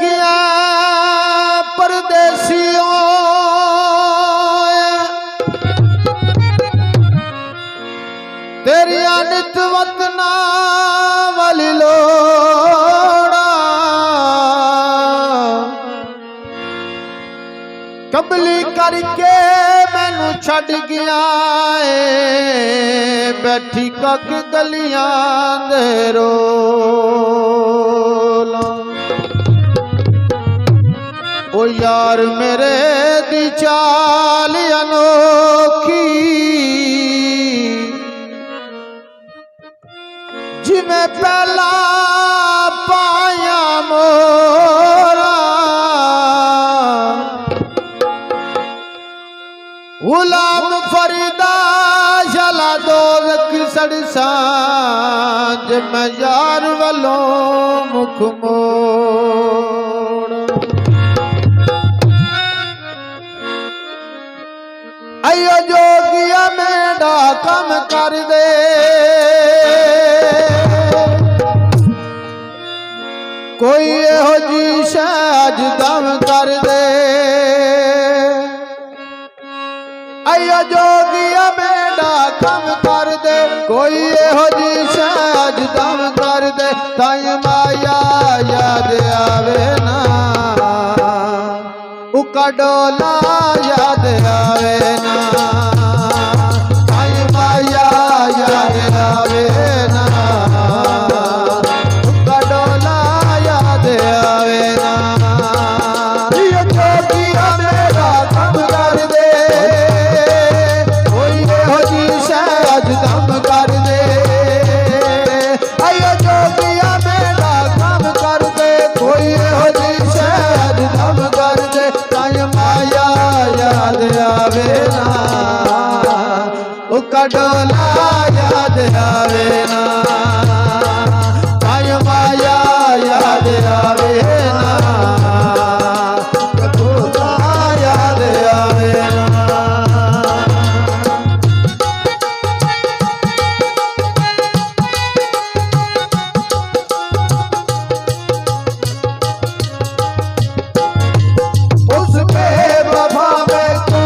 गया परदेसियों तेरिया नित वतना वाली लोड़ा कबली करके मैनू छड़ गया बैठी कक गलियां दे रोला ओ यार मेरे दी चाल अनोखी जिमें पहला पाया मोरा गुलाम फरीदा शला दोलक सड़सांज मैं यार वालों मुख मोड़ अयो जोगिया मेरा कम कर दे कोई एहो जी शाज दम कर दे अयो जोगिया मेरा कम कर दे कोई एहो जी शाज दम कर दे ताई माया याद आवे ना उका डोला याद आवे ना ताई माया याद आवे ना उका डोला याद आवे ना ये जोगिया मेरा कम कर दे कोई एहो जी शाज दम कर दे अयो जोगिया मेरा कम कर दे कोई एहो जी शाज दम कर दे ताई माया याद आवे ना उका डोला याद आवे ना ताई माया याद आवे ना कबूला याद आवे ना उस बेवफा में तू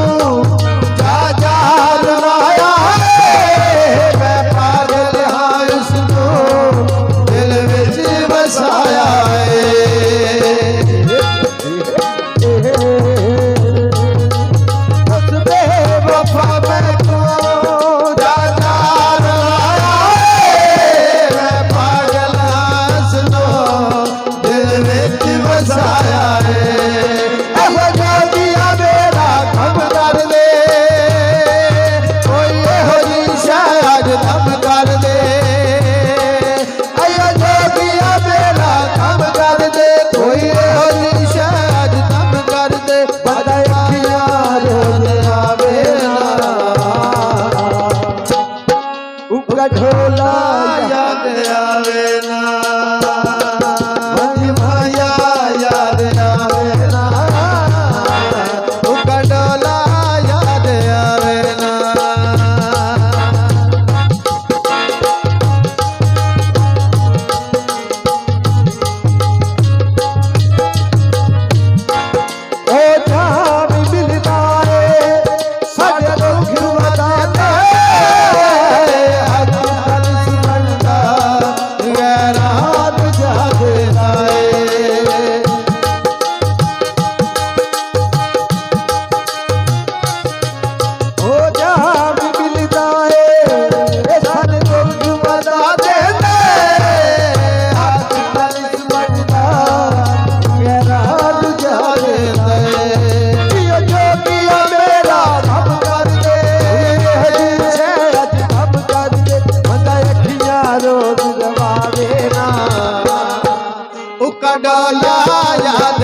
जा जा रुलाया है मैं पागल हाँ उसको दिल विच बसाया है उस बेवफा में तू जा जा रुलाया है मैं पागल हाँ उसको दिल विच बसाया है जोगिया मेरा कम कर दे कोई एहो जी शायद दम कर दे अयो जोगिया मेरा कम कर दे कोई एहो जी शायद दम कर दे बड़ा अखियां रोज आवे ना उका ढोला याद आवे ना माया याद आवे ना उका डोला याद आवे ना ओ जाम मिलदा है साडे दुख वदाते हक हंस बनदा गैरात जादे आए ओ जाम मिलदा है साडे दुख वदाते हक हंस बनदा गैरात जादे यो जोगिया मेरा कम कर दे शायद कम कर दे बंदा अखियां रोज रवावे ना उका डोला याद